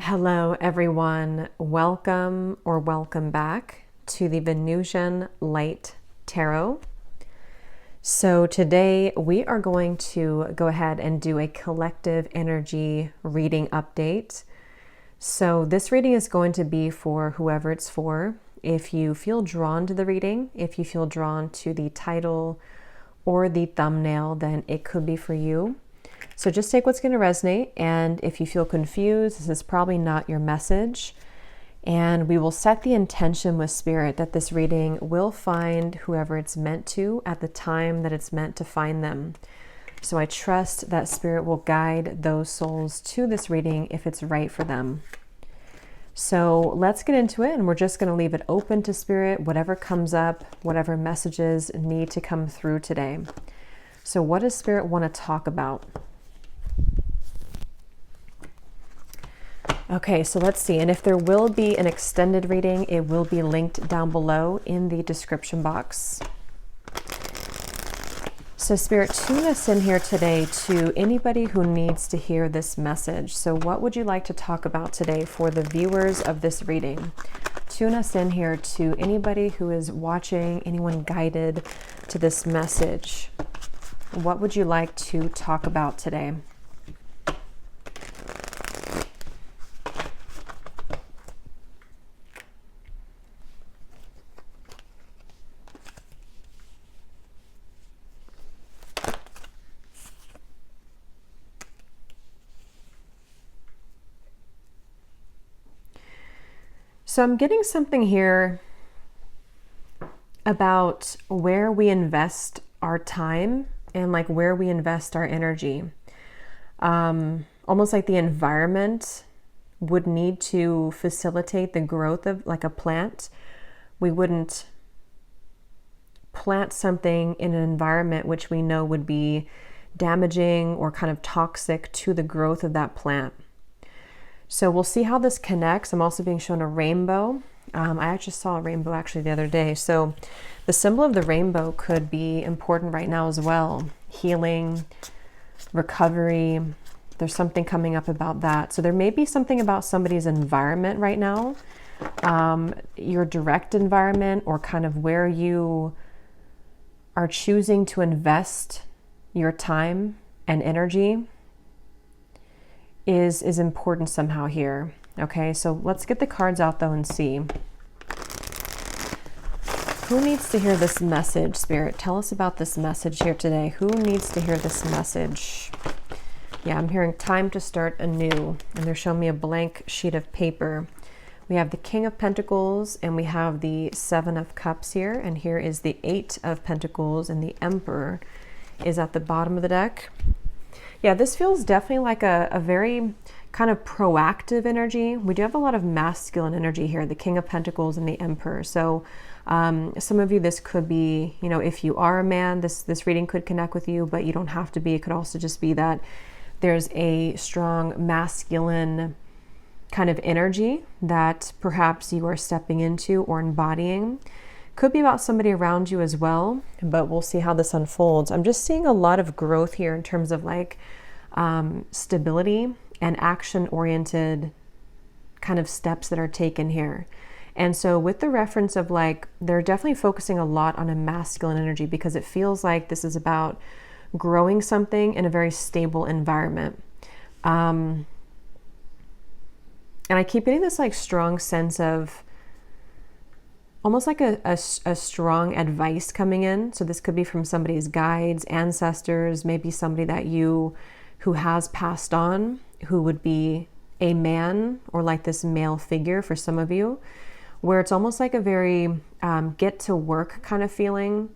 Hello, everyone. Welcome or welcome back to the Venusian Light Tarot. So today we are going to go ahead and do a collective energy reading update. So this reading is going to be for whoever it's for. If you feel drawn to the reading, if you feel drawn to the title or the thumbnail, then it could be for you. So just take what's going to resonate, and if you feel confused, this is probably not your message. And we will set the intention with Spirit that this reading will find whoever it's meant to at the time that it's meant to find them. So I trust that Spirit will guide those souls to this reading if it's right for them. So let's get into it, and we're just going to leave it open to Spirit, whatever comes up, whatever messages need to come through today. So what does Spirit want to talk about? Okay, so let's see. And if there will be an extended reading, it will be linked down below in the description box. So Spirit, tune us in here today to anybody who needs to hear this message. So what would you like to talk about today for the viewers of this reading? Tune us in here to anybody who is watching, anyone guided to this message. What would you like to talk about today? So I'm getting something here about where we invest our time and like where we invest our energy. Almost like the environment would need to facilitate the growth of like a plant. We wouldn't plant something in an environment which we know would be damaging or kind of toxic to the growth of that plant. So we'll see how this connects. I'm also being shown a rainbow. I actually saw a rainbow actually the other day. So the symbol of the rainbow could be important right now as well. Healing, recovery. There's something coming up about that. So there may be something about somebody's environment right now, your direct environment, or kind of where you are choosing to invest your time and energy is important somehow here. Okay, so let's get the cards out though and see. Who needs to hear this message, Spirit? Tell us about this message here today. Who needs to hear this message? Yeah, I'm hearing time to start anew, and they're showing me a blank sheet of paper. We have the King of Pentacles, and we have the Seven of Cups here, and here is the Eight of Pentacles, and the Emperor is at the bottom of the deck. Yeah, this feels definitely like a very kind of proactive energy. We do have a lot of masculine energy here, the King of Pentacles and the Emperor. So some of you, this could be, you know, if you are a man, this reading could connect with you, but you don't have to be. It could also just be that there's a strong masculine kind of energy that perhaps you are stepping into or embodying. Could be about somebody around you as well, but we'll see how this unfolds. I'm just seeing a lot of growth here in terms of like stability and action-oriented kind of steps that are taken here. And so with the reference of like, they're definitely focusing a lot on a masculine energy because it feels like this is about growing something in a very stable environment. And I keep getting this like strong sense of almost like a strong advice coming in. So this could be from somebody's guides, ancestors, maybe somebody that who has passed on, who would be a man or like this male figure for some of you, where it's almost like a very get to work kind of feeling,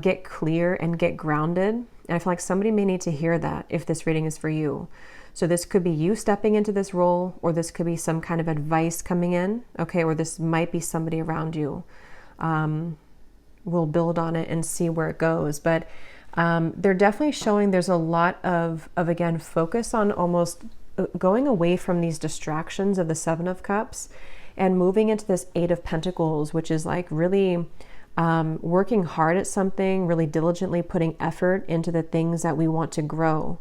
get clear and get grounded. And I feel like somebody may need to hear that if this reading is for you. So this could be you stepping into this role, or this could be some kind of advice coming in, okay, or this might be somebody around you. We'll build on it and see where it goes. But they're definitely showing there's a lot of again, focus on almost going away from these distractions of the Seven of Cups and moving into this Eight of Pentacles, which is like really working hard at something, really diligently putting effort into the things that we want to grow.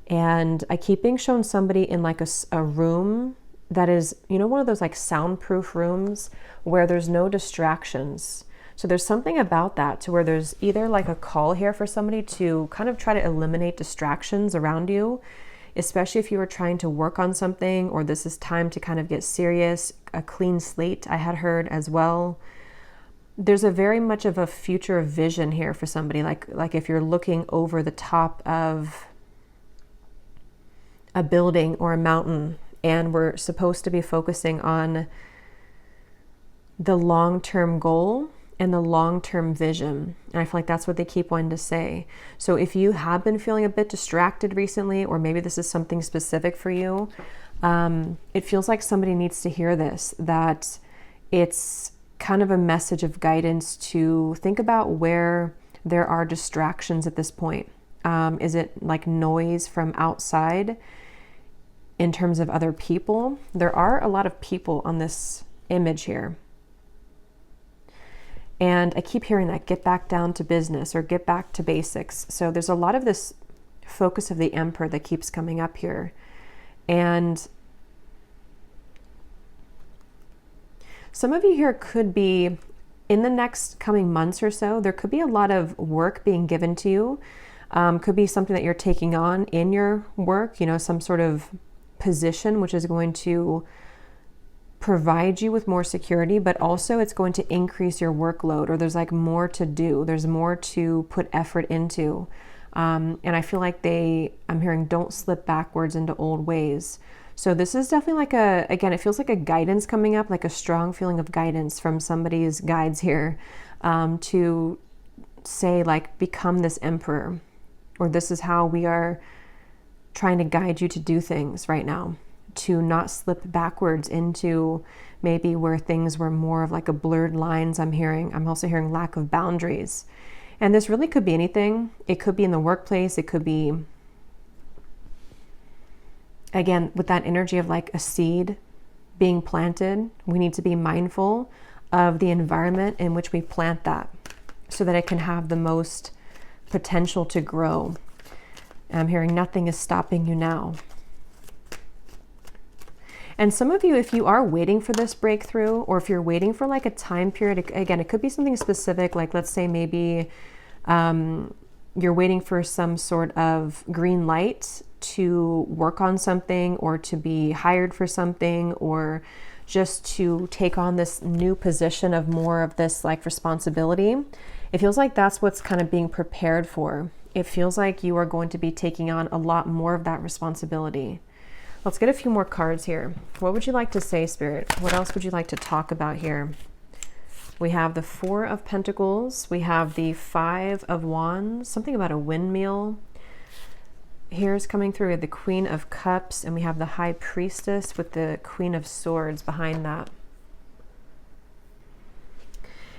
And I keep being shown somebody in like a room that is, you know, one of those like soundproof rooms where there's no distractions. So there's something about that to where there's either like a call here for somebody to kind of try to eliminate distractions around you, especially if you were trying to work on something, or this is time to kind of get serious, a clean slate I had heard as well. There's a very much of a future vision here for somebody, like if you're looking over the top of a building or a mountain, and we're supposed to be focusing on the long-term goal and the long-term vision. And I feel like that's what they keep wanting to say. So if you have been feeling a bit distracted recently, or maybe this is something specific for you, it feels like somebody needs to hear this, that it's kind of a message of guidance to think about where there are distractions at this point. Is it like noise from outside in terms of other people? There are a lot of people on this image here. And I keep hearing that, get back down to business or get back to basics. So there's a lot of this focus of the Emperor that keeps coming up here. And some of you here could be, in the next coming months or so, there could be a lot of work being given to you. Could be something that you're taking on in your work, you know, some sort of position which is going to provide you with more security, but also it's going to increase your workload, or there's like more to do. There's more to put effort into. And I feel like I'm hearing don't slip backwards into old ways. So this is definitely like again, it feels like a guidance coming up, like a strong feeling of guidance from somebody's guides here, to say like, become this emperor, or this is how we are trying to guide you to do things right now, to not slip backwards into maybe where things were more of like a blurred lines. I'm also hearing lack of boundaries. And this really could be anything. It could be in the workplace. It could be, again, with that energy of like a seed being planted. We need to be mindful of the environment in which we plant that so that it can have the most potential to grow. I'm hearing nothing is stopping you now. And some of you, if you are waiting for this breakthrough, or if you're waiting for like a time period, again, it could be something specific, like let's say maybe you're waiting for some sort of green light to work on something, or to be hired for something, or just to take on this new position of more of this like responsibility. It feels like that's what's kind of being prepared for. It feels like you are going to be taking on a lot more of that responsibility. Let's get a few more cards here. What would you like to say, Spirit? What else would you like to talk about here? We have the Four of Pentacles. We have the Five of Wands, something about a windmill. Here's coming through the Queen of Cups, and we have the High Priestess with the Queen of Swords behind that.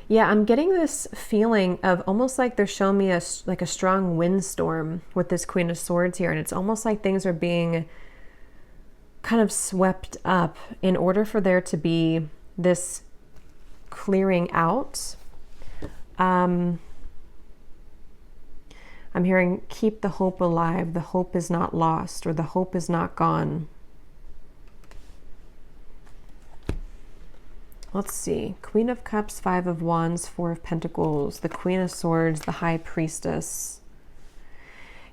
Yeah, I'm getting this feeling of almost like they're showing me a strong windstorm with this Queen of Swords here. And it's almost like things are being kind of swept up in order for there to be this clearing out. I'm hearing keep the hope alive. The hope is not lost, or the hope is not gone. Let's see. Queen of Cups, Five of Wands, Four of Pentacles, the Queen of Swords, the High Priestess.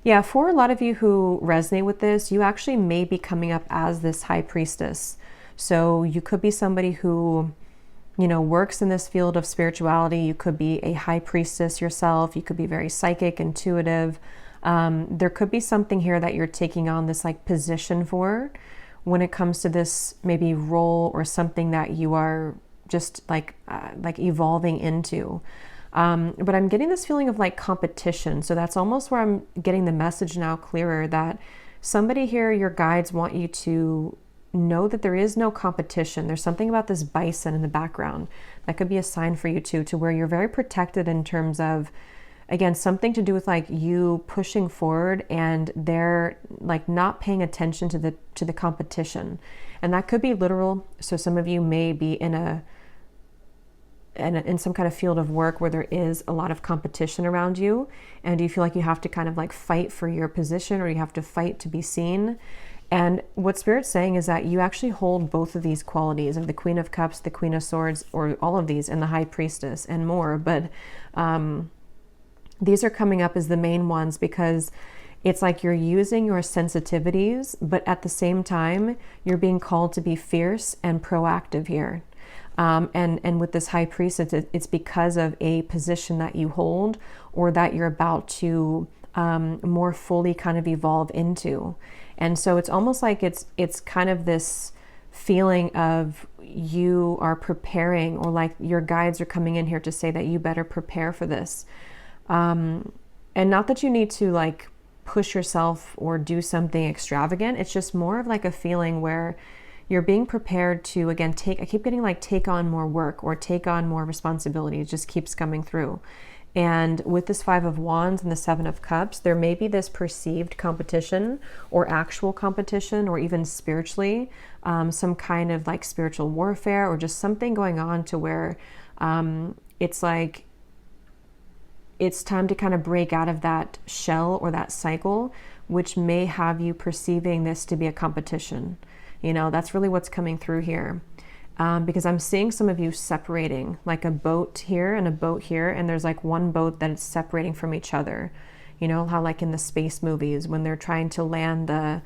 Yeah, for a lot of you who resonate with this, you actually may be coming up as this High Priestess. So you could be somebody who, you know, works in this field of spirituality. You could be a High Priestess yourself. You could be very psychic, intuitive. There could be something here that you're taking on this like position for when it comes to this maybe role, or something that you are just like evolving into. But I'm getting this feeling of like competition. So that's almost where I'm getting the message now clearer, that somebody here, your guides want you to know that there is no competition. There's something about this bison in the background that could be a sign for you too, to where you're very protected in terms of, again, something to do with like you pushing forward, and they're like not paying attention to the competition. And that could be literal. So some of you may be in some kind of field of work where there is a lot of competition around you, and you feel like you have to kind of like fight for your position, or you have to fight to be seen. And what Spirit's saying is that you actually hold both of these qualities of the Queen of Cups, the Queen of Swords, or all of these, and the High Priestess and more. But these are coming up as the main ones because it's like you're using your sensitivities, but at the same time, you're being called to be fierce and proactive here. And with this High Priestess, it's because of a position that you hold or that you're about to more fully kind of evolve into. And so it's almost like it's kind of this feeling of you are preparing, or like your guides are coming in here to say that you better prepare for this. And not that you need to like push yourself or do something extravagant. It's just more of like a feeling where you're being prepared to, again, I keep getting like take on more work or take on more responsibility. It just keeps coming through. And with this Five of Wands and the Seven of Cups, there may be this perceived competition or actual competition, or even spiritually, some kind of like spiritual warfare, or just something going on to where it's like it's time to kind of break out of that shell or that cycle, which may have you perceiving this to be a competition. You know, that's really what's coming through here. Because I'm seeing some of you separating, like a boat here and a boat here, and there's like one boat that is separating from each other. You know how like in the space movies when they're trying to land the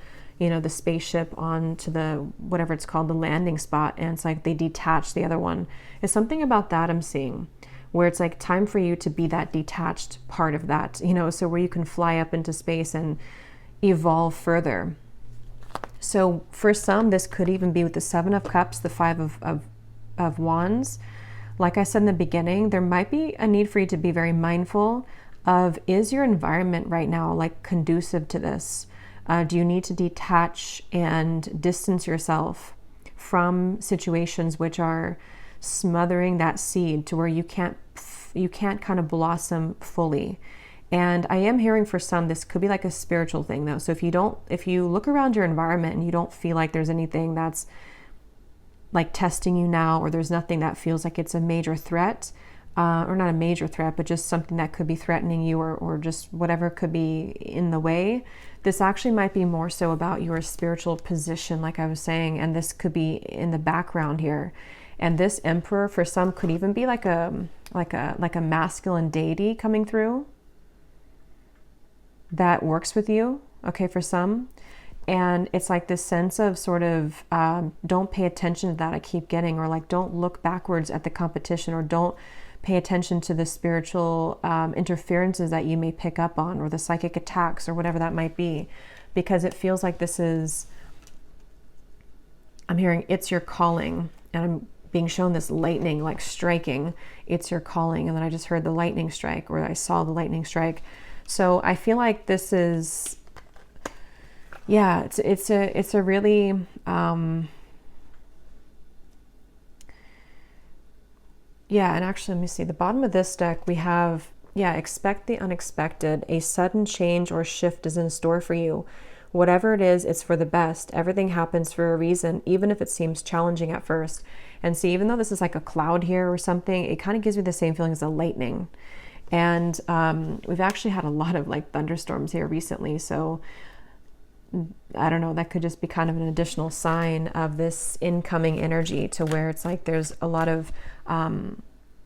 spaceship onto the whatever it's called, the landing spot, and it's like they detach the other one. It's something about that I'm seeing, where it's like time for you to be that detached part of that, so where you can fly up into space and evolve further. So for some, this could even be with the Seven of Cups, the Five of Wands. Like I said in the beginning, there might be a need for you to be very mindful of, is your environment right now like conducive to this? Do you need to detach and distance yourself from situations which are smothering that seed to where you can't kind of blossom fully? And I am hearing for some, this could be like a spiritual thing though. So if you look around your environment and you don't feel like there's anything that's like testing you now, or there's nothing that feels like it's a major threat, or not a major threat, but just something that could be threatening you, or just whatever could be in the way, this actually might be more so about your spiritual position, like I was saying, and this could be in the background here. And this Emperor for some could even be like a masculine deity coming through that works with you, okay, for some. And it's like this sense of sort of don't pay attention to that I keep getting, or like don't look backwards at the competition, or don't pay attention to the spiritual interferences that you may pick up on, or the psychic attacks, or whatever that might be, because it feels like this is, I'm hearing it's your calling, and I'm being shown this lightning like striking, it's your calling. And then I just heard the lightning strike, or I saw the lightning strike. So I feel like this is, yeah, it's a really, yeah, and actually, let me see, the bottom of this deck, we have, yeah, expect the unexpected. A sudden change or shift is in store for you. Whatever it is, it's for the best. Everything happens for a reason, even if it seems challenging at first. And see, even though this is like a cloud here or something, it kind of gives me the same feeling as a lightning. And we've actually had a lot of like thunderstorms here recently. So I don't know, that could just be kind of an additional sign of this incoming energy, to where it's like there's a lot of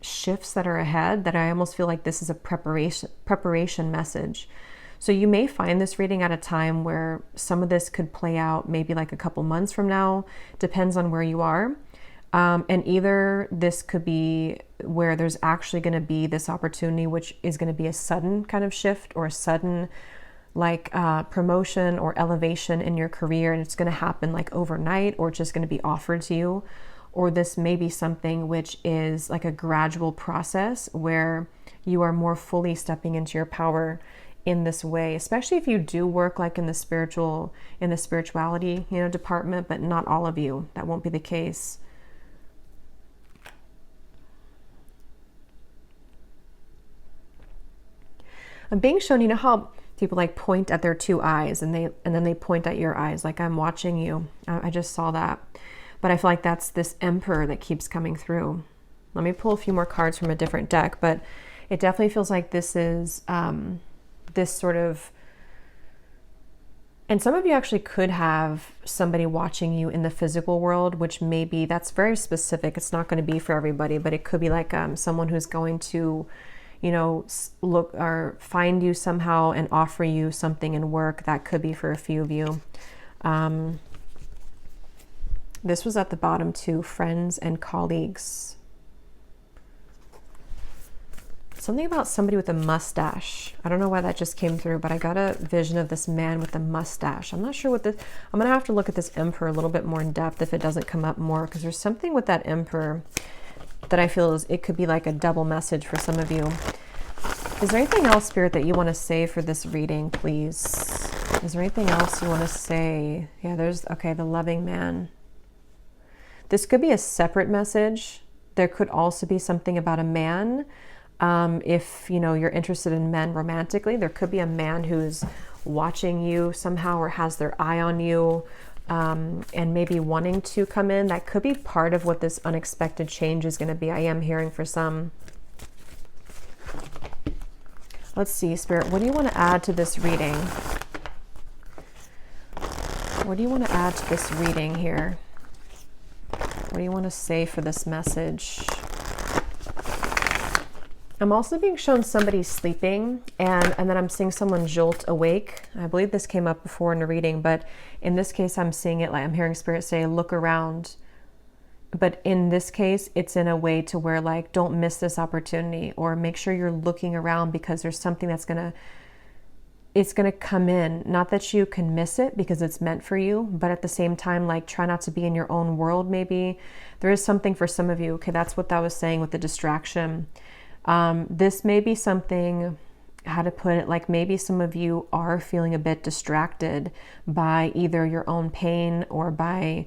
shifts that are ahead, that I almost feel like this is a preparation message. So you may find this reading at a time where some of this could play out maybe like a couple months from now, depends on where you are. And either this could be where there's actually going to be this opportunity, which is going to be a sudden kind of shift, or a sudden like promotion or elevation in your career, and it's going to happen like overnight, or it's just going to be offered to you. Or this may be something which is like a gradual process where you are more fully stepping into your power in this way, especially if you do work like in the spirituality, department, but not all of you, that won't be the case. I'm being shown, how people like point at their two eyes, and then they point at your eyes, like I'm watching you. I just saw that. But I feel like that's this Emperor that keeps coming through. Let me pull a few more cards from a different deck, but it definitely feels like this is this sort of And some of you actually could have somebody watching you in the physical world, which maybe that's very specific. It's not going to be for everybody, but it could be like someone who's going to, you know, look or find you somehow and offer you something in work. That could be for a few of you. This was at the bottom too, friends and colleagues. Something about somebody with a mustache. I don't know why that just came through, but I got a vision of this man with a mustache. I'm not sure what this, I'm going to have to look at this emperor a little bit more in depth if it doesn't come up more, because there's something with that emperor that I feel is, it could be like a double message for some of you. Is there anything else, Spirit, that you want to say for this reading, please? Is there anything else you want to say? Yeah, there's, okay, the loving man. This could be a separate message. There could also be something about a man. If, you know, you're interested in men romantically, there could be a man who's watching you somehow or has their eye on you, and maybe wanting to come in. That could be part of what this unexpected change is going to be. I am hearing for some. Let's see, Spirit, what do you want to add to this reading? What do you want to add to this reading here? What do you want to say for this message? I'm also being shown somebody sleeping, and then I'm seeing someone jolt awake. I believe this came up before in the reading, but in this case, I'm seeing it like I'm hearing Spirit say, look around. But in this case, it's in a way to where like, don't miss this opportunity, or make sure you're looking around because there's something that's it's gonna come in. Not that you can miss it because it's meant for you, but at the same time, like try not to be in your own world. Maybe there is something for some of you. Okay, that's what that was saying with the distraction. This may be something, how to put it, like maybe some of you are feeling a bit distracted by either your own pain or by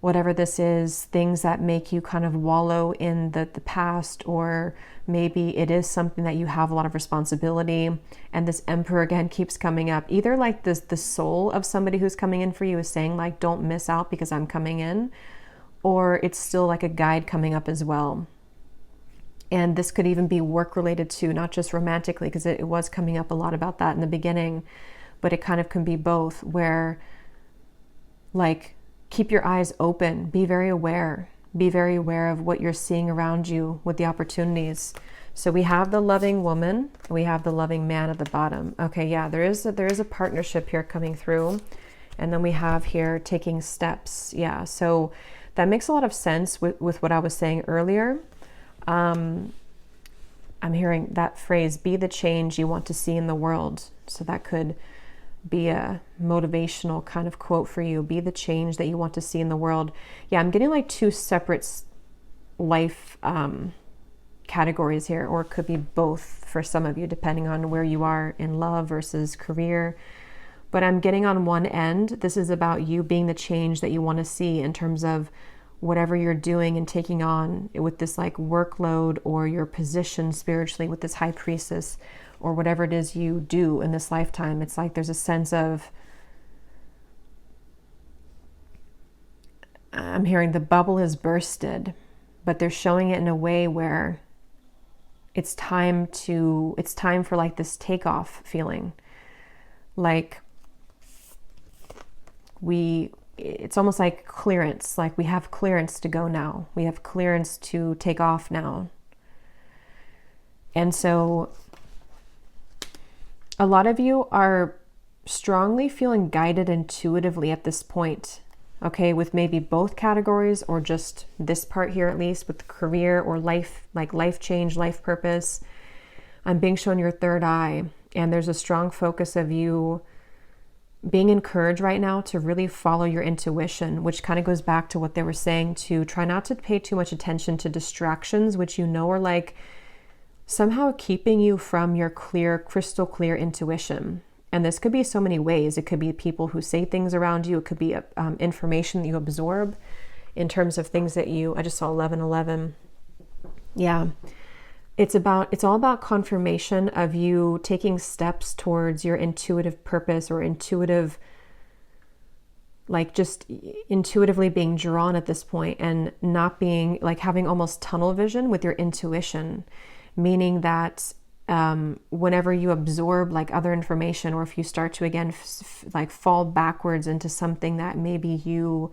whatever this is, things that make you kind of wallow in the past, or maybe it is something that you have a lot of responsibility. And this emperor again keeps coming up. Either like this, the soul of somebody who's coming in for you is saying like, don't miss out because I'm coming in, or it's still like a guide coming up as well. And this could even be work related too, not just romantically, because it was coming up a lot about that in the beginning, but it kind of can be both, where like, keep your eyes open, be very aware of what you're seeing around you with the opportunities. So we have the loving woman, we have the loving man at the bottom. Okay, yeah, there is a partnership here coming through. And then we have here taking steps. Yeah, so that makes a lot of sense with what I was saying earlier. I'm hearing that phrase, be the change you want to see in the world. So that could be a motivational kind of quote for you. Be the change that you want to see in the world. Yeah, I'm getting like two separate life categories here, or it could be both for some of you, depending on where you are in love versus career. But I'm getting on one end, this is about you being the change that you want to see in terms of whatever you're doing and taking on with this like workload, or your position spiritually with this high priestess, or whatever it is you do in this lifetime. It's like there's a sense of, I'm hearing the bubble has bursted, but they're showing it in a way where it's time for like this takeoff feeling. Like it's almost like clearance, like we have clearance to go now. We have clearance to take off now. And so a lot of you are strongly feeling guided intuitively at this point, okay, with maybe both categories, or just this part here, at least with career or life, like life change, life purpose. I'm being shown your third eye, and there's a strong focus of you being encouraged right now to really follow your intuition, which kind of goes back to what they were saying, to try not to pay too much attention to distractions, which you know are like somehow keeping you from your clear, crystal clear intuition. And this could be so many ways. It could be people who say things around you. It could be information that you absorb in terms of things that I just saw 1111. Yeah. It's all about confirmation of you taking steps towards your intuitive purpose, or intuitive, like just intuitively being drawn at this point, and not being like having almost tunnel vision with your intuition, meaning that whenever you absorb like other information, or if you start to again like fall backwards into something that maybe you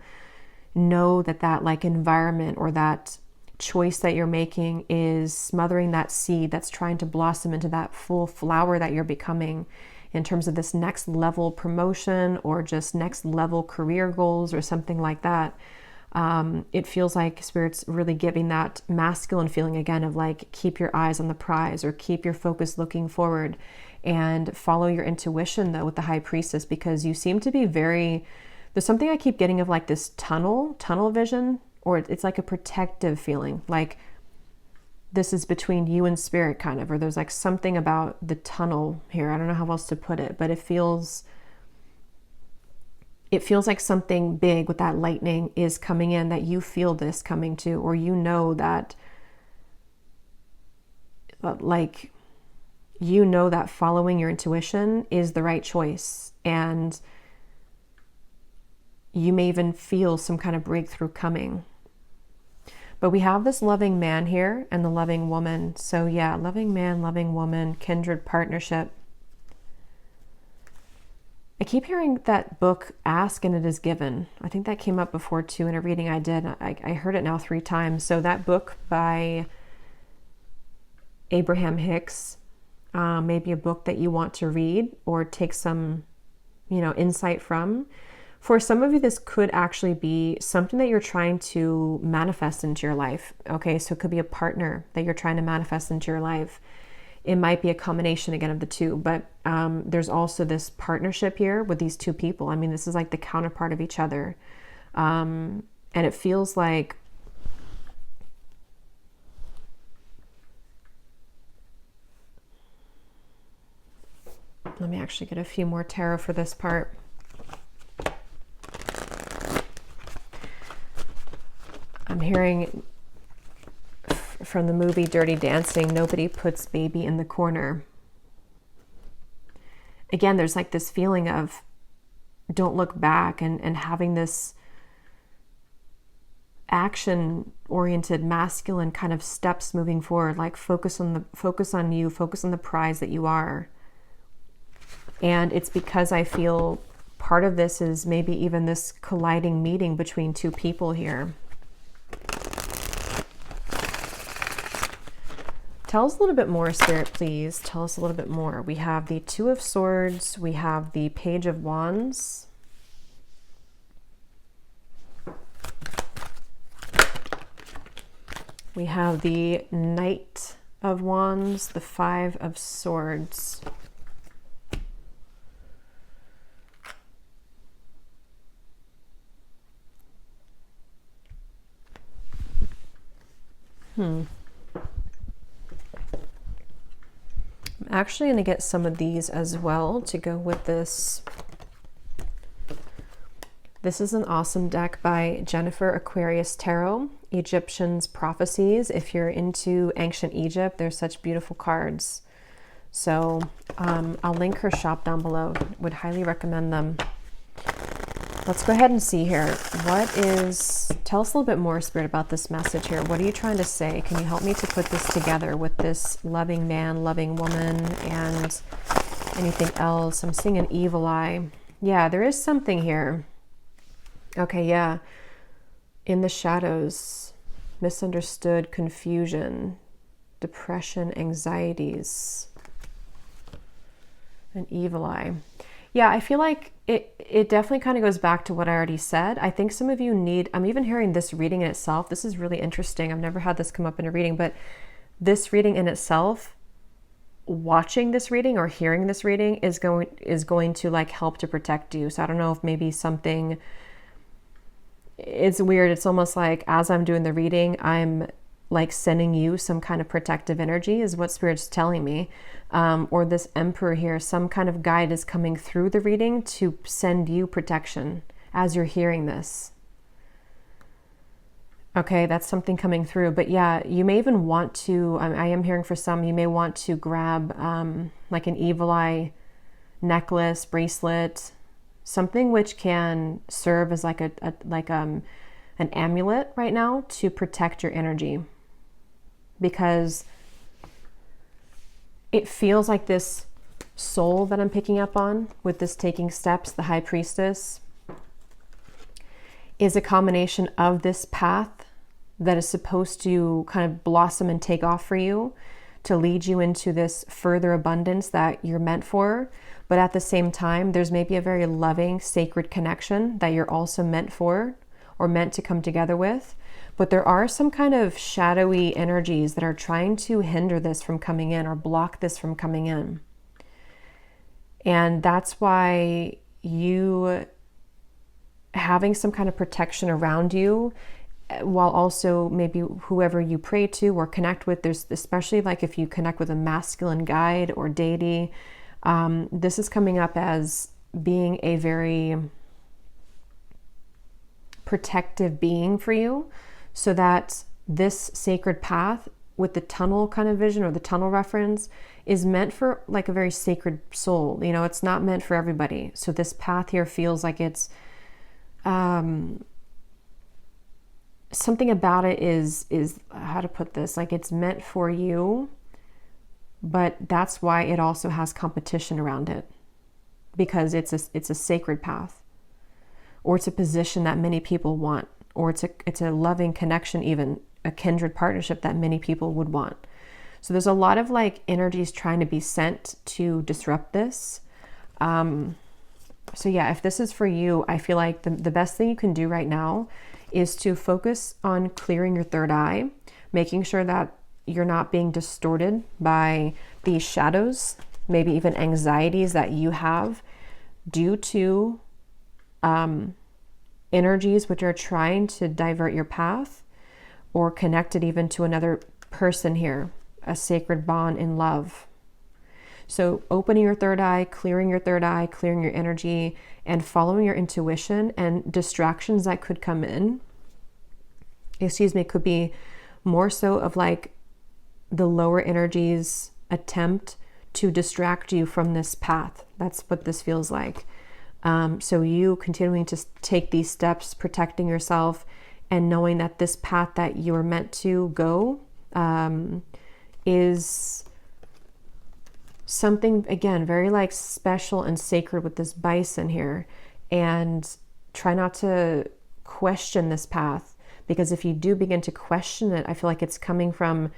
know that like environment or that choice that you're making is smothering that seed that's trying to blossom into that full flower that you're becoming in terms of this next level promotion or just next level career goals or something like that. It feels like Spirit's really giving that masculine feeling again of like, keep your eyes on the prize or keep your focus looking forward and follow your intuition though with the High Priestess, because you seem to be there's something I keep getting of like this tunnel vision, or it's like a protective feeling, like this is between you and Spirit kind of, or there's like something about the tunnel here. I don't know how else to put it, but it feels like something big with that lightning is coming in, that you feel this coming to, or you know that like, you know that following your intuition is the right choice. And you may even feel some kind of breakthrough coming. But we have this loving man here and the loving woman. So yeah, loving man, loving woman, kindred partnership. I keep hearing that book, Ask and It Is Given. I think that came up before too in a reading I did. I heard it now 3 times. So that book by Abraham Hicks, maybe a book that you want to read or take some, insight from. For some of you, this could actually be something that you're trying to manifest into your life. Okay, so it could be a partner that you're trying to manifest into your life. It might be a combination again of the two, but there's also this partnership here with these 2 people. I mean, this is like the counterpart of each other. And it feels like let me actually get a few more tarot for this part. I'm hearing from the movie Dirty Dancing, nobody puts baby in the corner. Again, there's like this feeling of don't look back and having this action-oriented masculine kind of steps moving forward, like focus on you, focus on the prize that you are. And it's because I feel part of this is maybe even this colliding meeting between 2 people here. Tell us a little bit more, Spirit, please. Tell us a little bit more. We have the 2 of Swords. We have the Page of Wands. We have the Knight of Wands, the 5 of Swords. I'm actually going to get some of these as well to go with this. This is an awesome deck by Jennifer Aquarius Tarot, Egyptians Prophecies. If you're into ancient Egypt, there's such beautiful cards. So I'll link her shop down below. Would highly recommend them. Let's go ahead and see here. Tell us a little bit more, Spirit, about this message here. What are you trying to say? Can you help me to put this together with this loving man, loving woman, and anything else? I'm seeing an evil eye. Yeah, there is something here. Okay, yeah. In the shadows, misunderstood, confusion, depression, anxieties, an evil eye. Yeah, I feel like it definitely kind of goes back to what I already said. I think some of you I'm even hearing this reading in itself. This is really interesting. I've never had this come up in a reading, but this reading in itself, watching this reading or hearing this reading is going to like help to protect you. So I don't know if maybe something, it's weird. It's almost like as I'm doing the reading, I'm like sending you some kind of protective energy is what Spirit's telling me. Or this Emperor here, some kind of guide is coming through the reading to send you protection as you're hearing this. Okay, that's something coming through. But yeah, you may even want to, I am hearing for some, you may want to grab like an evil eye necklace, bracelet, something which can serve as like an amulet right now to protect your energy. Because it feels like this soul that I'm picking up on with this taking steps, the High Priestess, is a combination of this path that is supposed to kind of blossom and take off for you to lead you into this further abundance that you're meant for. But at the same time, there's maybe a very loving, sacred connection that you're also meant for or meant to come together with. But there are some kind of shadowy energies that are trying to hinder this from coming in or block this from coming in. And that's why you having some kind of protection around you, while also maybe whoever you pray to or connect with, there's especially like if you connect with a masculine guide or deity, this is coming up as being a very protective being for you, so that this sacred path with the tunnel kind of vision or the tunnel reference is meant for like a very sacred soul. You know, it's not meant for everybody. So this path here feels like it's something about it is how to put this, like it's meant for you, but that's why it also has competition around it, because it's a sacred path, or it's a position that many people want, or it's a loving connection, even a kindred partnership that many people would want. So there's a lot of like energies trying to be sent to disrupt this. So yeah, if this is for you, I feel like the best thing you can do right now is to focus on clearing your third eye, making sure that you're not being distorted by these shadows, maybe even anxieties that you have due to energies which are trying to divert your path or connect it even to another person here, a sacred bond in love. So opening your third eye, clearing your third eye, clearing your energy, and following your intuition, and distractions that could come in, could be more so of like the lower energies attempt to distract you from this path. That's what this feels like. So you continuing to take these steps, protecting yourself, and knowing that this path that you are meant to go is something, again, very like special and sacred with this bison here. And try not to question this path, because if you do begin to question it, I feel like it's coming from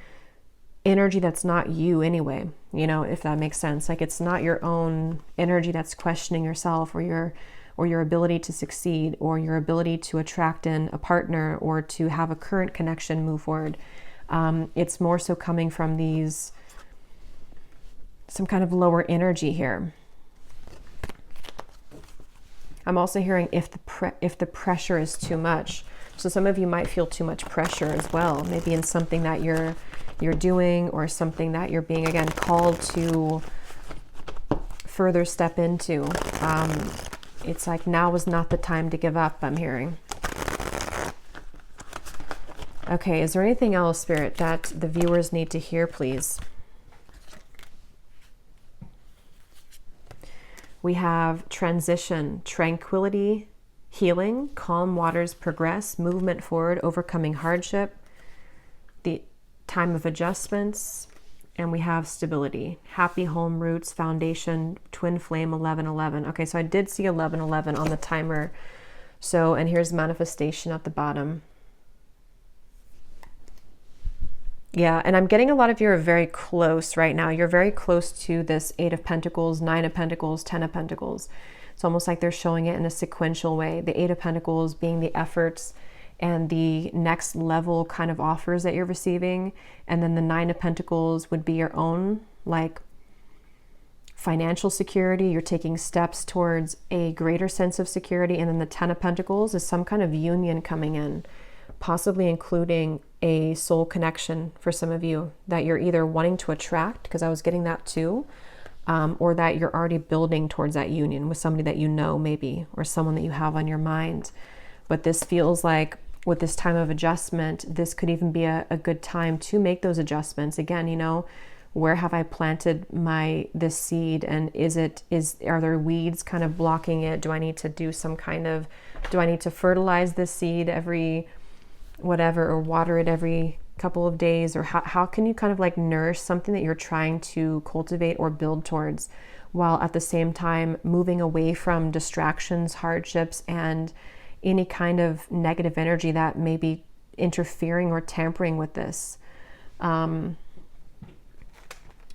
energy that's not you anyway, you know, if that makes sense. Like it's not your own energy that's questioning yourself or your ability to succeed, or your ability to attract in a partner or to have a current connection move forward. It's more so coming from some kind of lower energy here. I'm also hearing if the pressure is too much. So some of you might feel too much pressure as well, maybe in something that you're doing, or something that you're being, again, called to further step into. It's like now is not the time to give up, I'm hearing. Okay, is there anything else, Spirit, that the viewers need to hear, please? We have transition, tranquility, healing, calm waters progress, movement forward, overcoming hardship, the time of adjustments, and we have stability, happy home roots, foundation, twin flame, 1111. Okay, so I did see 1111 on the timer. So, and here's manifestation at the bottom. Yeah, and I'm getting a lot of you are very close right now. You're very close to this 8 of Pentacles, 9 of Pentacles, 10 of Pentacles. It's almost like they're showing it in a sequential way. The 8 of Pentacles being the efforts and the next level kind of offers that you're receiving. And then the 9 of Pentacles would be your own, like, financial security. You're taking steps towards a greater sense of security. And then the 10 of Pentacles is some kind of union coming in, possibly including a soul connection for some of you that you're either wanting to attract, because I was getting that too, or that you're already building towards that union with somebody that you know maybe, or someone that you have on your mind. But this feels like with this time of adjustment, this could even be a good time to make those adjustments. Again, you know, where have I planted this seed, and are there weeds kind of blocking it? Do I need to fertilize this seed every whatever, or water it every couple of days, or how can you kind of like nourish something that you're trying to cultivate or build towards, while at the same time moving away from distractions, hardships, and any kind of negative energy that may be interfering or tampering with this.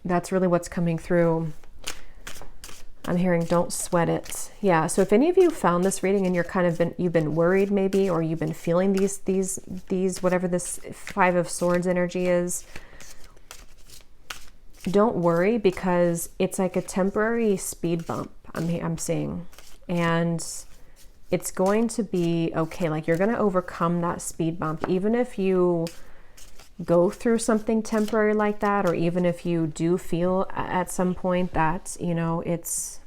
That's really what's coming through. I'm hearing don't sweat it. Yeah, so if any of you found this reading and you've been worried maybe, or you've been feeling these whatever this Five of Swords energy is, don't worry, because it's like a temporary speed bump I'm seeing, and it's going to be okay. Like, you're going to overcome that speed bump, even if you go through something temporary like that, or even if you do feel at some point that, you know, it's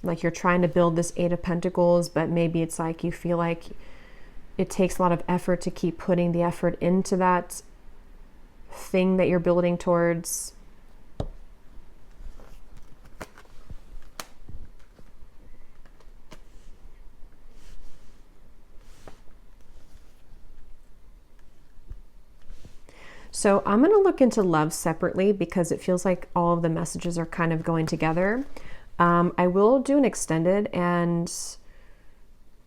like you're trying to build this Eight of Pentacles, but maybe it's like you feel like it takes a lot of effort to keep putting the effort into that thing that you're building towards. So I'm going to look into love separately, because it feels like all of the messages are kind of going together. I will do an extended, and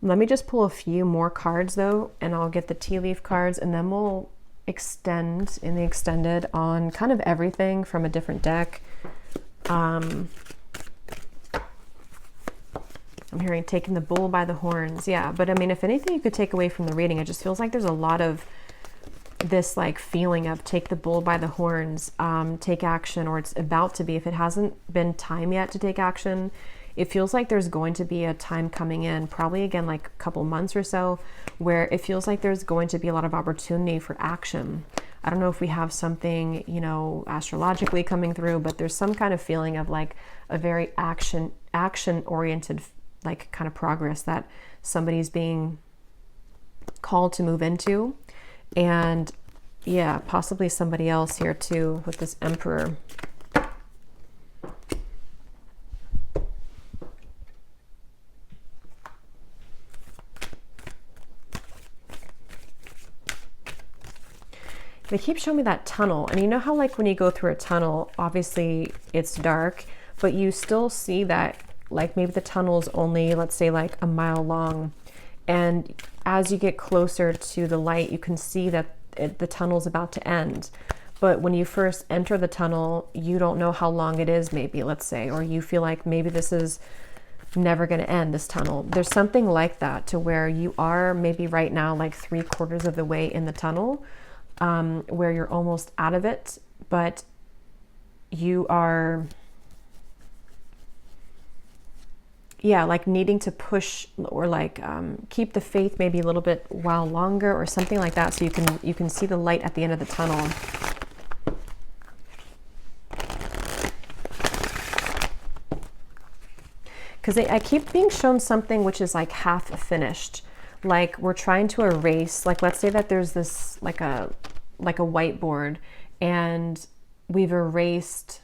let me just pull a few more cards though, and I'll get the tea leaf cards, and then we'll extend in the extended on kind of everything from a different deck. I'm hearing taking the bull by the horns. Yeah, but I mean, if anything you could take away from the reading, it just feels like there's a lot of this like feeling of take the bull by the horns, take action, or it's about to be. If it hasn't been time yet to take action, it feels like there's going to be a time coming in, probably again like a couple months or so, where it feels like there's going to be a lot of opportunity for action. I don't know if we have something, you know, astrologically coming through, but there's some kind of feeling of like a very action oriented like kind of progress that somebody's being called to move into. And yeah, possibly somebody else here too with this Emperor. They keep showing me that tunnel, and you know how like when you go through a tunnel, obviously it's dark, but you still see that like maybe the tunnel's only, let's say, like a mile long, and as you get closer to the light, you can see that the tunnel's about to end. But when you first enter the tunnel, you don't know how long it is, maybe, let's say, or you feel like maybe this is never going to end, this tunnel. There's something like that, to where you are maybe right now like 3/4 of the way in the tunnel, where you're almost out of it, but you are, yeah, like needing to push, or like keep the faith maybe a little bit while longer, or something like that, so you can see the light at the end of the tunnel. Because I keep being shown something which is like half finished, like we're trying to erase, like let's say that there's this like a whiteboard, and we've erased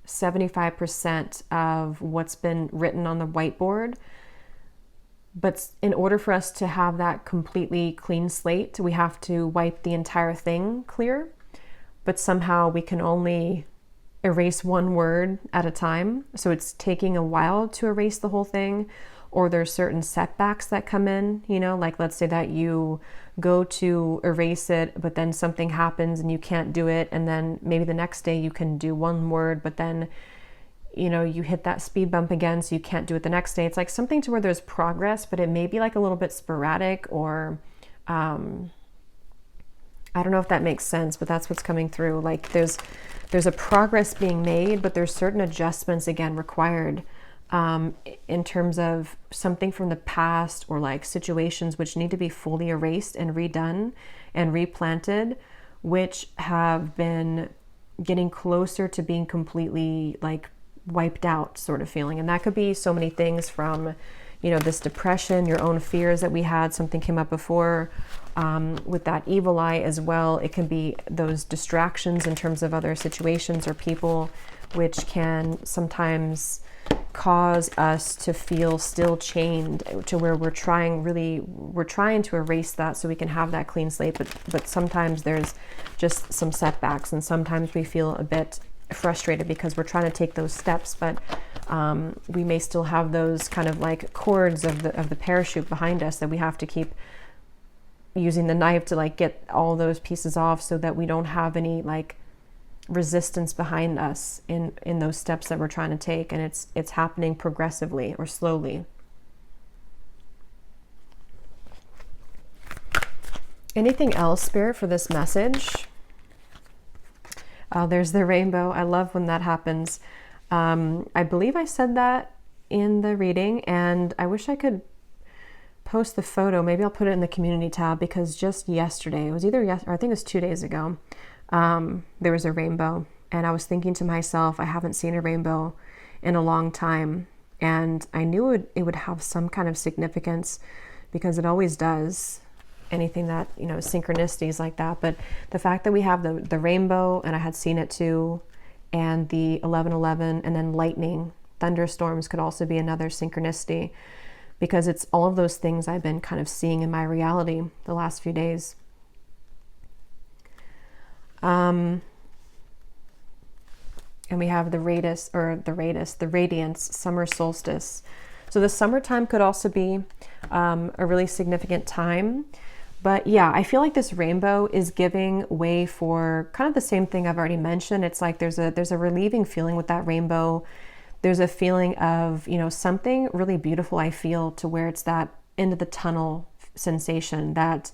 75% of what's been written on the whiteboard, but in order for us to have that completely clean slate, we have to wipe the entire thing clear, but somehow we can only erase one word at a time, so it's taking a while to erase the whole thing. Or there's certain setbacks that come in, you know, like let's say that you go to erase it, but then something happens and you can't do it, and then maybe the next day you can do one word, but then, you know, you hit that speed bump again, so you can't do it the next day. It's like something to where there's progress, but it may be like a little bit sporadic, or I don't know if that makes sense, but that's what's coming through. Like there's a progress being made, but there's certain adjustments again required, in terms of something from the past, or like situations which need to be fully erased and redone and replanted, which have been getting closer to being completely like wiped out sort of feeling. And that could be so many things, from, you know, this depression, your own fears that we had, something came up before, with that evil eye as well. It can be those distractions in terms of other situations or people, which can sometimes cause us to feel still chained to where we're trying to erase that so we can have that clean slate, but sometimes there's just some setbacks, and sometimes we feel a bit frustrated because we're trying to take those steps, but we may still have those kind of like cords of the parachute behind us that we have to keep using the knife to like get all those pieces off so that we don't have any like resistance behind us in those steps that we're trying to take, and it's happening progressively or slowly. Anything else, Spirit, for this message? There's the rainbow. I love when that happens. I believe I said that in the reading, and I wish I could post the photo. Maybe I'll put it in the community tab, because just yesterday, it was either or I think it was 2 days ago, there was a rainbow, and I was thinking to myself, I haven't seen a rainbow in a long time, and I knew it would have some kind of significance, because it always does. Anything that, you know, synchronicities like that. But the fact that we have the rainbow, and I had seen it too, and the 11:11, and then lightning, thunderstorms could also be another synchronicity, because it's all of those things I've been kind of seeing in my reality the last few days. And we have the radiance, summer solstice. So the summertime could also be a really significant time. But yeah, I feel like this rainbow is giving way for kind of the same thing I've already mentioned. It's like there's a relieving feeling with that rainbow. There's a feeling of, you know, something really beautiful, I feel, to where it's that end of the tunnel sensation, that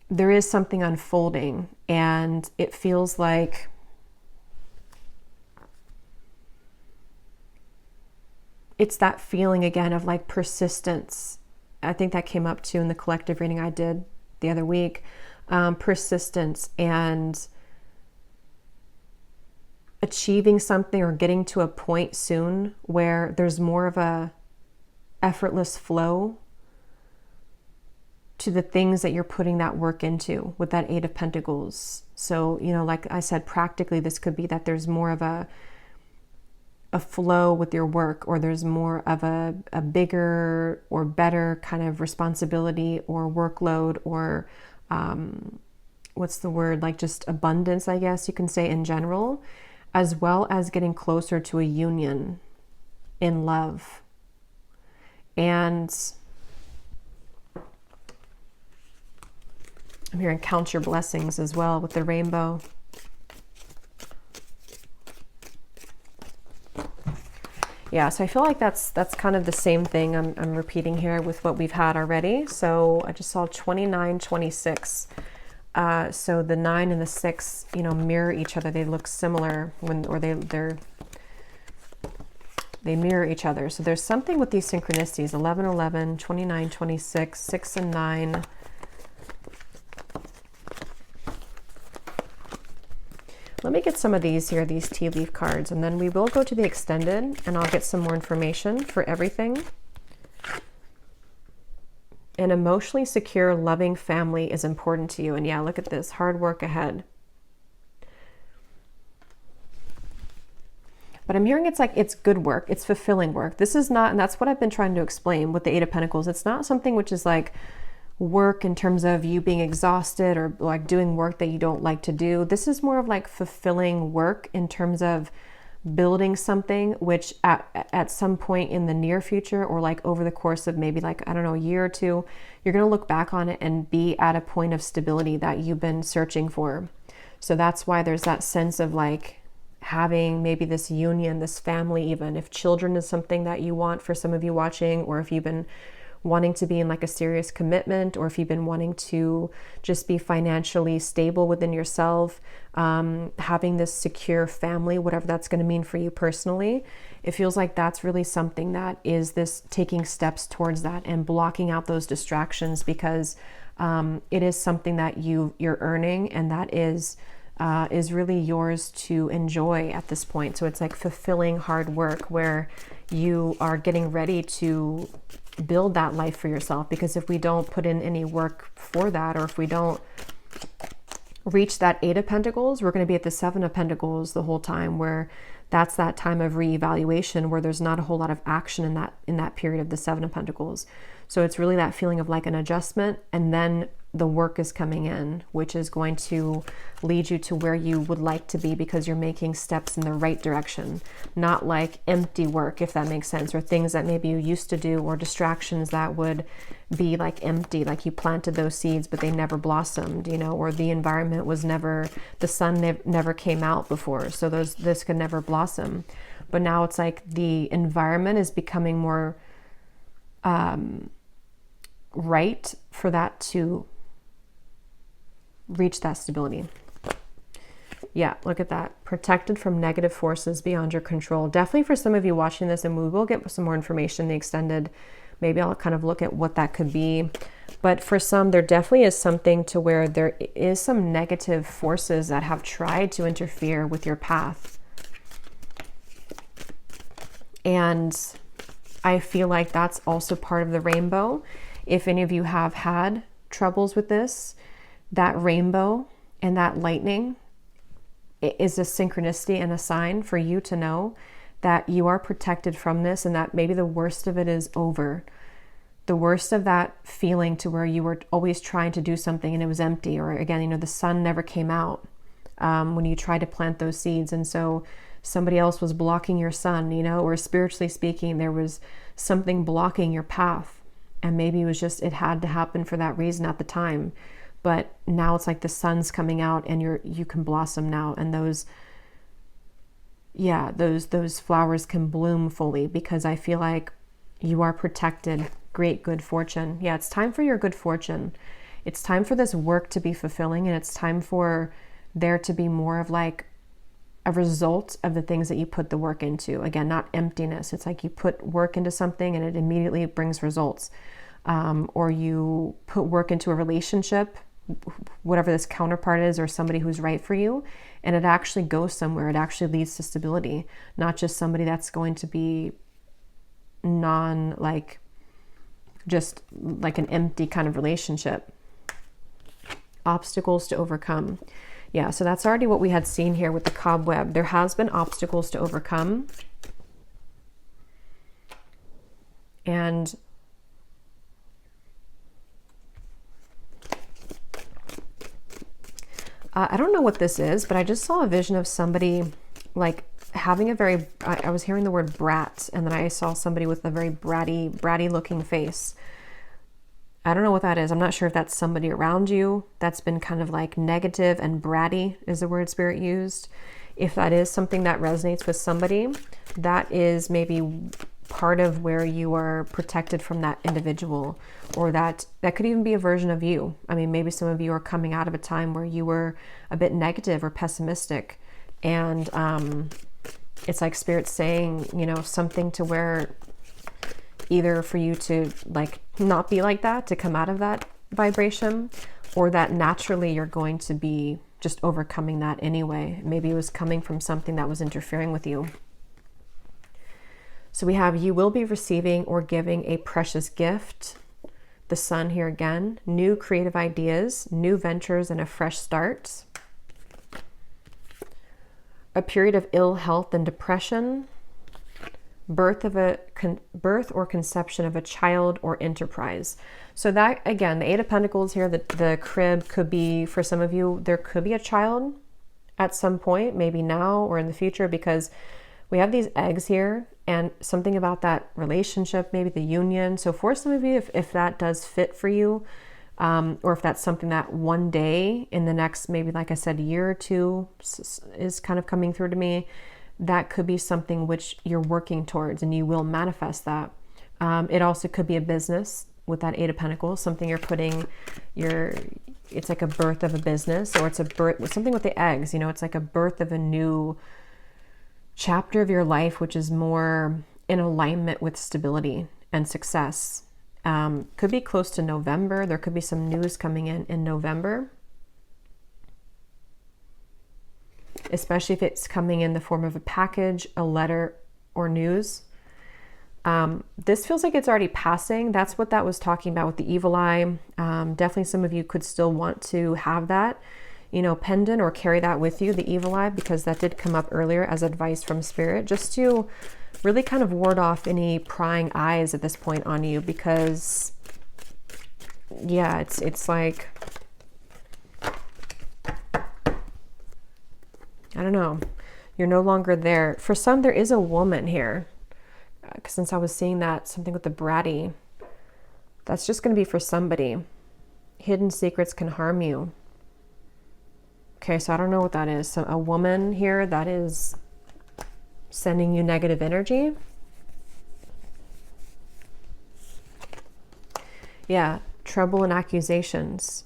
there is something unfolding, and it feels like it's that feeling again of like persistence. I think that came up too in the collective reading I did the other week. Persistence and achieving something, or getting to a point soon where there's more of a effortless flow to the things that you're putting that work into with that 8 of Pentacles. So, you know, like I said, practically this could be that there's more of a flow with your work, or there's more of a bigger or better kind of responsibility or workload, or what's the word, like just abundance, I guess you can say, in general, as well as getting closer to a union in love. And I'm hearing count your blessings as well with the rainbow. Yeah, so I feel like that's kind of the same thing I'm repeating here with what we've had already. So I just saw 29, 26. So the 9 and the 6, you know, mirror each other. They look similar they mirror each other. So there's something with these synchronicities: 11, 11, 29, 26, 6 and 9. Let me get some of these here, these tea leaf cards, and then we will go to the extended, and I'll get some more information for everything. An emotionally secure, loving family is important to you. And yeah, look at this, hard work ahead. But I'm hearing it's like, it's good work, it's fulfilling work. This is not, and that's what I've been trying to explain with the 8 of Pentacles. It's not something which is like work in terms of you being exhausted, or like doing work that you don't like to do. This is more of like fulfilling work in terms of building something which at some point in the near future, or like over the course of maybe like, I don't know, a year or two, you're going to look back on it and be at a point of stability that you've been searching for. So that's why there's that sense of like having maybe this union, this family, even if children is something that you want for some of you watching, or if you've been wanting to be in like a serious commitment, or if you've been wanting to just be financially stable within yourself, having this secure family, whatever that's going to mean for you personally, it feels like that's really something that is this taking steps towards that and blocking out those distractions, because it is something that you're earning, and that is really yours to enjoy at this point. So it's like fulfilling hard work where you are getting ready to build that life for yourself. Because if we don't put in any work for that, or if we don't reach that Eight of Pentacles, we're going to be at the Seven of Pentacles the whole time, where that's that time of reevaluation where there's not a whole lot of action in that period of the Seven of Pentacles. So it's really that feeling of like an adjustment, and then the work is coming in, which is going to lead you to where you would like to be, because you're making steps in the right direction, not like empty work, if that makes sense, or things that maybe you used to do, or distractions that would be like empty, like you planted those seeds but they never blossomed, you know, or the environment was never, the sun never came out before, so this could never blossom. But now it's like the environment is becoming more right for that to reach that stability. Yeah, look at that. Protected from negative forces beyond your control. Definitely for some of you watching this, and we will get some more information in the extended. Maybe I'll kind of look at what that could be. But for some, there definitely is something to where there is some negative forces that have tried to interfere with your path. And I feel like that's also part of the rainbow. If any of you have had troubles with this, that rainbow and that lightning is a synchronicity and a sign for you to know that you are protected from this, and that maybe the worst of it is over. The worst of that feeling to where you were always trying to do something and it was empty, or again, you know, the sun never came out when you tried to plant those seeds, and so somebody else was blocking your sun, you know, or spiritually speaking, there was something blocking your path, and maybe it was just, it had to happen for that reason at the time. But now it's like the sun's coming out and you can blossom now, and those flowers can bloom fully, because I feel like you are protected. Great good fortune. Yeah, it's time for your good fortune. It's time for this work to be fulfilling, and it's time for there to be more of like a result of the things that you put the work into. Again, not emptiness. It's like you put work into something and it immediately brings results. Or you put work into a relationship, whatever this counterpart is, or somebody who's right for you, and it actually goes somewhere. It actually leads to stability, not just somebody that's going to be just like an empty kind of relationship. Obstacles to overcome. Yeah, so that's already what we had seen here with the cobweb. There has been obstacles to overcome. And I don't know what this is, but I just saw a vision of somebody like having a very, I was hearing the word brat, and then I saw somebody with a very bratty looking face. I don't know what that is. I'm not sure if that's somebody around you that's been kind of like negative, and bratty is the word Spirit used. If that is something that resonates with somebody, that is maybe part of where you are protected from that individual, or that could even be a version of you. I mean, maybe some of you are coming out of a time where you were a bit negative or pessimistic, and it's like Spirit saying, you know, something to where either for you to like not be like that, to come out of that vibration, or that naturally you're going to be just overcoming that anyway. Maybe it was coming from something that was interfering with you. So we have, you will be receiving or giving a precious gift. The sun here again, new creative ideas, new ventures, and a fresh start. A period of ill health and depression. Birth or conception of a child or enterprise. So that, again, the Eight of Pentacles here, the crib could be, for some of you, there could be a child at some point, maybe now or in the future, because we have these eggs here, and something about that relationship, maybe the union. So for some of you, if that does fit for you, or if that's something that one day in the next, maybe like I said, year or two is kind of coming through to me, that could be something which you're working towards, and you will manifest that. It also could be a business with that Eight of Pentacles, something you're putting it's like a birth of a business, or it's a birth, something with the eggs, you know, it's like a birth of a new chapter of your life, which is more in alignment with stability and success. Could be close to November. There could be some news coming in November, especially if it's coming in the form of a package, a letter, or news. This feels like it's already passing. That's what that was talking about with the evil eye. Definitely some of you could still want to have that. you know, pendant or carry that with you, the evil eye, because that did come up earlier as advice from spirit, just to really kind of ward off any prying eyes at this point on you, because yeah, it's like, I don't know, you're no longer there. For some, there is a woman here, since I was seeing that something with the bratty, that's just going to be for somebody. Hidden secrets can harm you. Okay, so I don't know what that is. So a woman here that is sending you negative energy. Yeah, trouble and accusations.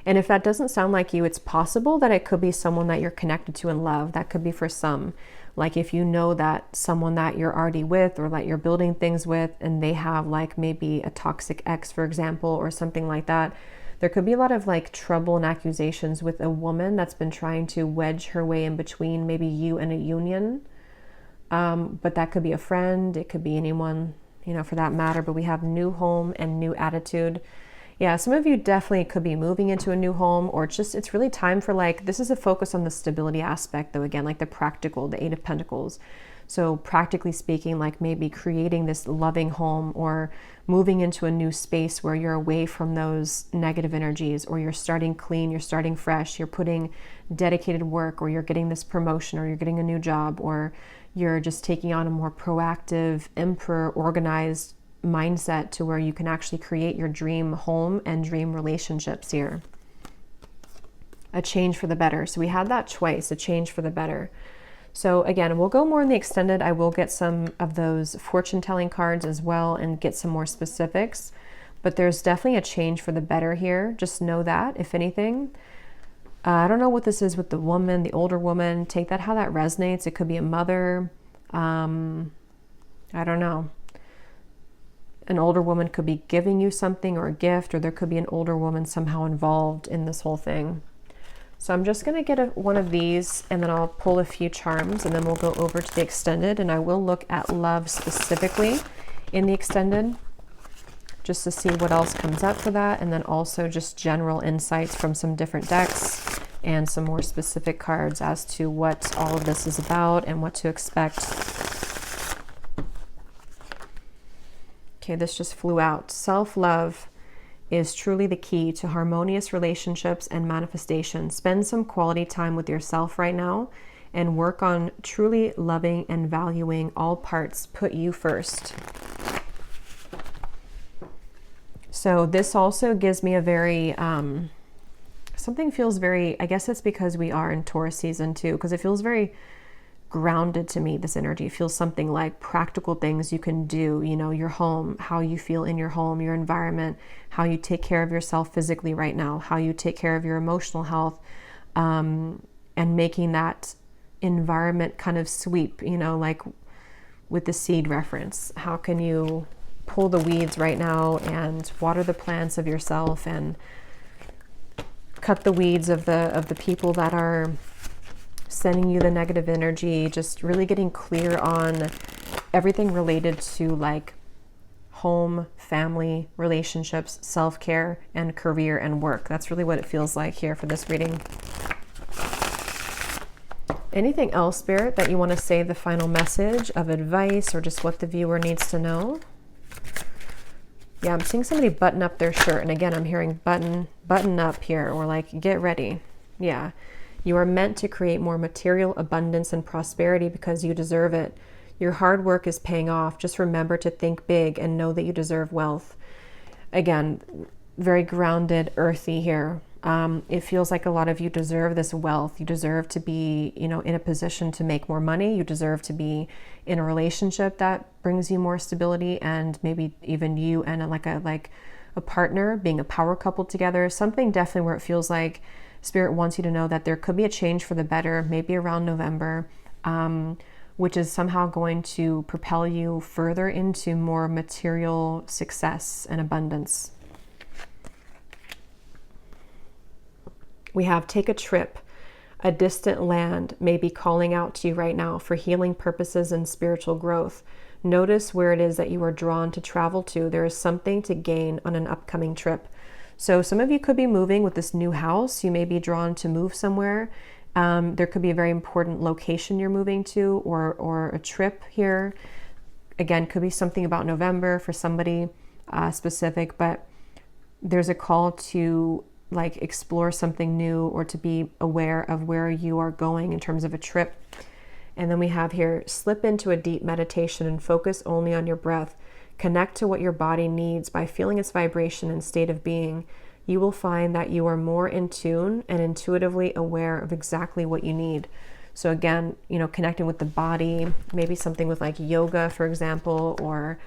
And if that doesn't sound like you, it's possible that it could be someone that you're connected to in love. That could be for some. Like if you know that someone that you're already with or that you're building things with, and they have like maybe a toxic ex, for example, or something like that, there could be a lot of like trouble and accusations with a woman that's been trying to wedge her way in between maybe you and a union. But that could be a friend. It could be anyone, you know, for that matter. But we have new home and new attitude. Yeah, some of you definitely could be moving into a new home, or it's really time for like, this is a focus on the stability aspect though, again, like the practical, the Eight of Pentacles. So practically speaking, like maybe creating this loving home or moving into a new space where you're away from those negative energies, or you're starting clean, you're starting fresh, you're putting dedicated work, or you're getting this promotion, or you're getting a new job, or you're just taking on a more proactive, emperor, organized mindset to where you can actually create your dream home and dream relationships here. A change for the better. So we had that twice, a change for the better. So again, we'll go more in the extended. I will get some of those fortune telling cards as well and get some more specifics, but there's definitely a change for the better here. Just know that, if anything. I don't know what this is with the woman, the older woman. Take that how that resonates. It could be a mother. I don't know. An older woman could be giving you something or a gift, or there could be an older woman somehow involved in this whole thing. So I'm just going to get one of these, and then I'll pull a few charms, and then we'll go over to the extended, and I will look at love specifically in the extended just to see what else comes up for that, and then also just general insights from some different decks and some more specific cards as to what all of this is about and what to expect. Okay, this just flew out. Self-love is truly the key to harmonious relationships and manifestation. Spend some quality time with yourself right now and work on truly loving and valuing all parts. Put you first. So this also gives me a very, something feels very, I guess it's because we are in Taurus season too, because it feels very grounded to me, this energy. It feels something like practical things you can do, you know, your home, how you feel in your home, your environment, how you take care of yourself physically right now, how you take care of your emotional health, and making that environment kind of sweep, you know, like with the seed reference. How can you pull the weeds right now and water the plants of yourself and cut the weeds of the people that are sending you the negative energy, just really getting clear on everything related to like home, family, relationships, self-care, and career and work. That's really what it feels like here for this reading. Anything else, Spirit, that you want to say, the final message of advice or just what the viewer needs to know? Yeah, I'm seeing somebody button up their shirt. And again, I'm hearing button up here, or like get ready. Yeah. You are meant to create more material abundance and prosperity because you deserve it. Your hard work is paying off. Just remember to think big and know that you deserve wealth. Again, very grounded, earthy here. It feels like a lot of you deserve this wealth. You deserve to be, you know, in a position to make more money. You deserve to be in a relationship that brings you more stability, and maybe even you and a partner being a power couple together. Something definitely where it feels like Spirit wants you to know that there could be a change for the better, maybe around November, which is somehow going to propel you further into more material success and abundance. We have take a trip. A distant land may be calling out to you right now for healing purposes and spiritual growth. Notice where it is that you are drawn to travel to. There is something to gain on an upcoming trip. So some of you could be moving with this new house. You may be drawn to move somewhere. There could be a very important location you're moving to, or a trip here. Again, could be something about November for somebody specific, but there's a call to like explore something new or to be aware of where you are going in terms of a trip. And then we have here, slip into a deep meditation and focus only on your breath. Connect to what your body needs by feeling its vibration and state of being. You will find that you are more in tune and intuitively aware of exactly what you need. So again, you know, connecting with the body, maybe something with like yoga, for example, or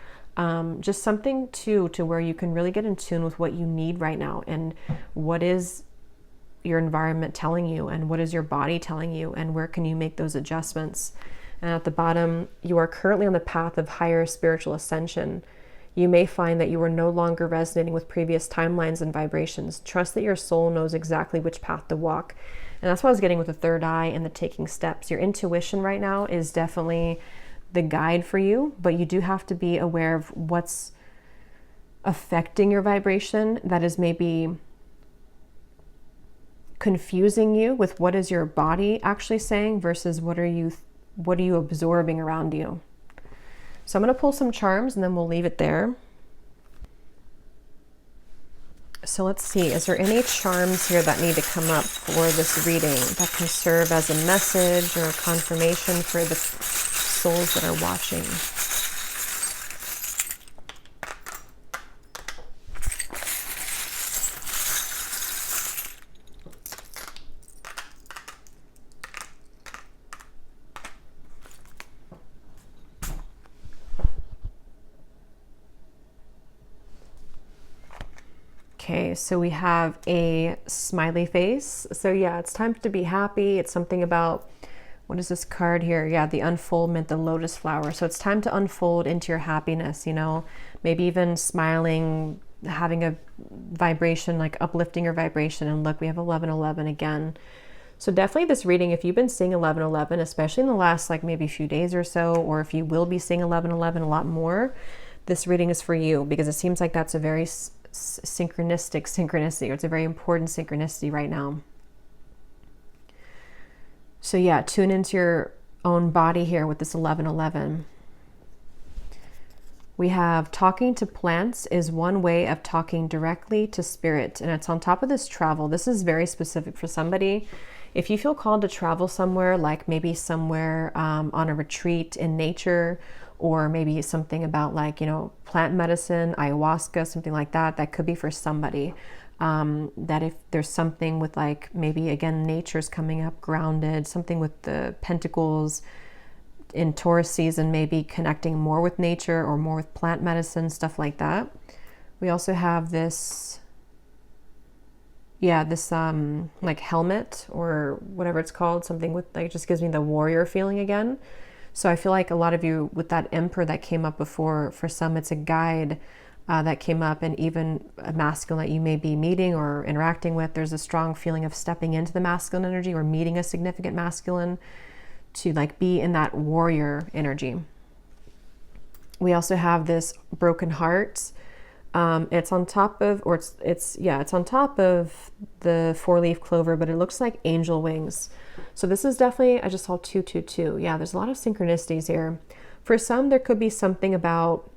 just something to where you can really get in tune with what you need right now, and what is your environment telling you, and what is your body telling you, and where can you make those adjustments. And at the bottom, you are currently on the path of higher spiritual ascension. You may find that you are no longer resonating with previous timelines and vibrations. Trust that your soul knows exactly which path to walk. And that's what I was getting with the third eye and the taking steps. Your intuition right now is definitely the guide for you, but you do have to be aware of what's affecting your vibration that is maybe confusing you with what is your body actually saying versus what are you absorbing around you. So I'm going to pull some charms and then we'll leave it there. So let's see, is there any charms here that need to come up for this reading that can serve as a message or a confirmation for the souls that are watching? Okay, so we have a smiley face. So yeah, it's time to be happy. It's something about, what is this card here? Yeah, the unfoldment, the lotus flower. So it's time to unfold into your happiness, you know, maybe even smiling, having a vibration, like uplifting your vibration. And look, we have 1111 again. So definitely this reading, if you've been seeing 1111, especially in the last like maybe few days or so, or if you will be seeing 1111 a lot more, this reading is for you, because it seems like that's a very synchronicity, or it's a very important synchronicity right now. So yeah, tune into your own body here with this 1111. We have talking to plants is one way of talking directly to spirit, and it's on top of this travel. This is very specific for somebody. If you feel called to travel somewhere, like maybe somewhere on a retreat in nature, or maybe something about like, you know, plant medicine, ayahuasca, something like that, that could be for somebody. That if there's something with like, maybe again, nature's coming up, grounded, something with the pentacles in Taurus season, maybe connecting more with nature or more with plant medicine, stuff like that. We also have this, yeah, this like helmet or whatever it's called, something with like, just gives me the warrior feeling again. So I feel like a lot of you with that emperor that came up before, for some it's a guide that came up, and even a masculine that you may be meeting or interacting with, there's a strong feeling of stepping into the masculine energy or meeting a significant masculine to like be in that warrior energy. We also have this broken heart. It's on top of, or it's on top of the 4-leaf clover, but it looks like angel wings. So this is definitely, I just saw 222. Yeah, there's a lot of synchronicities here. For some, there could be something about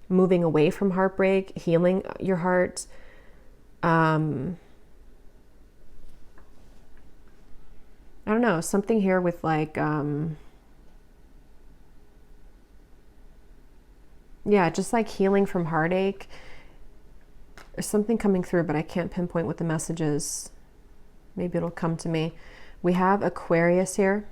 moving away from heartbreak, healing your heart. I don't know, something here with like, yeah, just like healing from heartache. There's something coming through, but I can't pinpoint what the message is. Maybe it'll come to me. We have Aquarius here.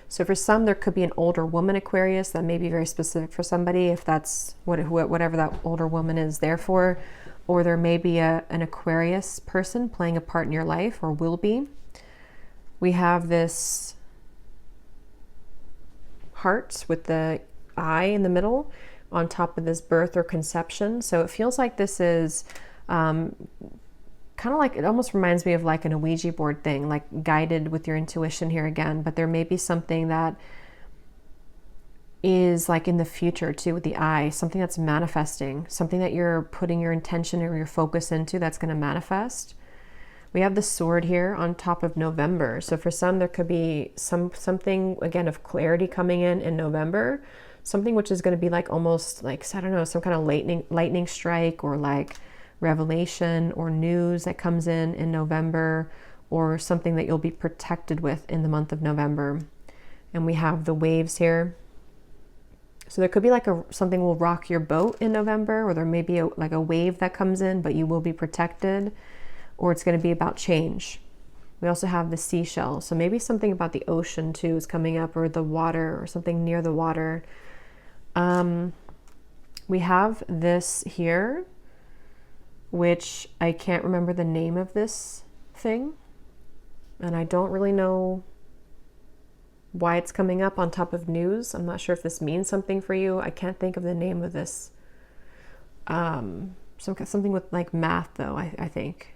So for some, there could be an older woman Aquarius that may be very specific for somebody, if that's whatever that older woman is there for. Or there may be an Aquarius person playing a part in your life, or will be. We have this heart with the eye in the middle on top of this birth or conception. So it feels like this is kind of like, it almost reminds me of like an Ouija board thing, like guided with your intuition here again. But there may be something that is like in the future too, with the eye, something that's manifesting, something that you're putting your intention or your focus into that's going to manifest. We have the sword here on top of November. So for some, there could be something, again, of clarity coming in November, something which is going to be like almost like, I don't know, some kind of lightning strike, or like revelation or news that comes in November, or something that you'll be protected with in the month of November. And we have the waves here. So there could be like something will rock your boat in November, or there may be like a wave that comes in, but you will be protected, or it's going to be about change. We also have the seashell. So maybe something about the ocean too is coming up, or the water, or something near the water. We have this here, which I can't remember the name of this thing. And I don't really know why it's coming up on top of news. I'm not sure if this means something for you. I can't think of the name of this. Something with like math though, I think.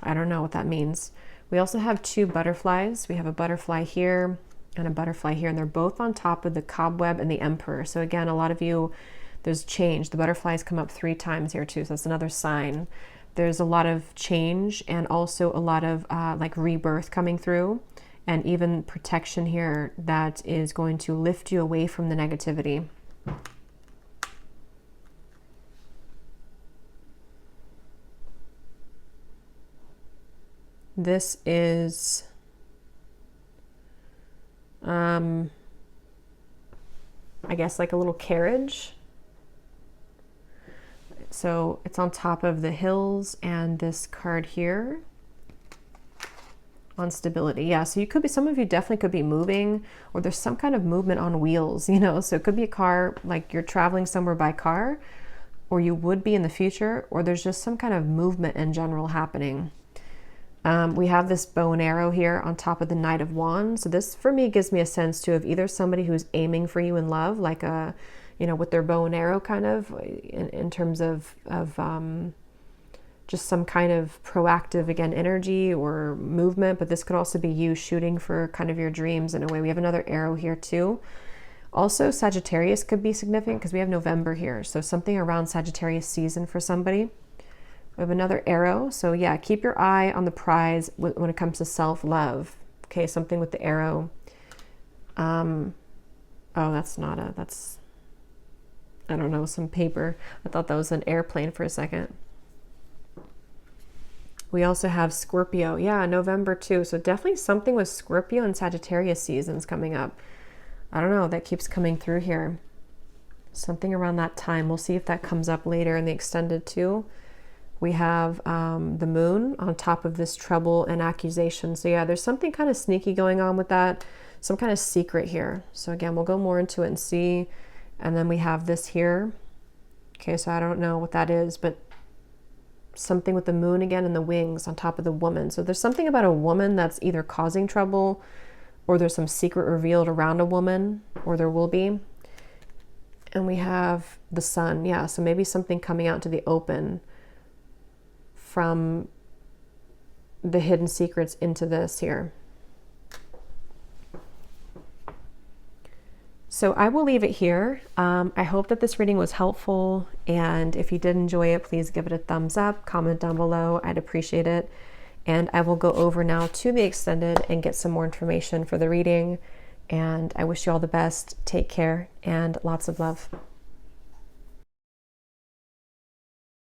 I don't know what that means. We also have two butterflies. We have a butterfly here and a butterfly here, and they're both on top of the cobweb and the emperor. So again, a lot of you, there's change. The butterflies come up 3 times here too. So that's another sign. There's a lot of change, and also a lot of like rebirth coming through, and even protection here that is going to lift you away from the negativity. This is, I guess like a little carriage. So it's on top of the hills, and this card here on stability. Yeah, so you could be, some of you definitely could be moving, or there's some kind of movement on wheels, you know, so it could be a car, like you're traveling somewhere by car, or you would be in the future, or there's just some kind of movement in general happening. We have this bow and arrow here on top of the Knight of Wands. So this for me gives me a sense too of either somebody who's aiming for you in love, like a, you know, with their bow and arrow kind of in terms of just some kind of proactive, again, energy or movement. But this could also be you shooting for kind of your dreams in a way. We have another arrow here too. Also, Sagittarius could be significant because we have November here. So something around Sagittarius season for somebody. We have another arrow. So yeah, keep your eye on the prize when it comes to self-love. Okay, something with the arrow. Oh, that's not a, that's, I don't know, some paper. I thought that was an airplane for a second. We also have Scorpio. Yeah, November too. So definitely something with Scorpio and Sagittarius seasons coming up. I don't know, that keeps coming through here. Something around that time. We'll see if that comes up later in the extended too. We have the moon on top of this trouble and accusation. So yeah, there's something kind of sneaky going on with that. Some kind of secret here. So again, we'll go more into it and see. And then we have this here. Okay, so I don't know what that is, but something with the moon again and the wings on top of the woman. So there's something about a woman that's either causing trouble, or there's some secret revealed around a woman, or there will be. And we have the sun. Yeah, so maybe something coming out to the open from the hidden secrets into this here. So I will leave it here. I hope that this reading was helpful, and if you did enjoy it, please give it a thumbs up, comment down below. I'd appreciate it. And I will go over now to the extended and get some more information for the reading. And I wish you all the best. Take care and lots of love.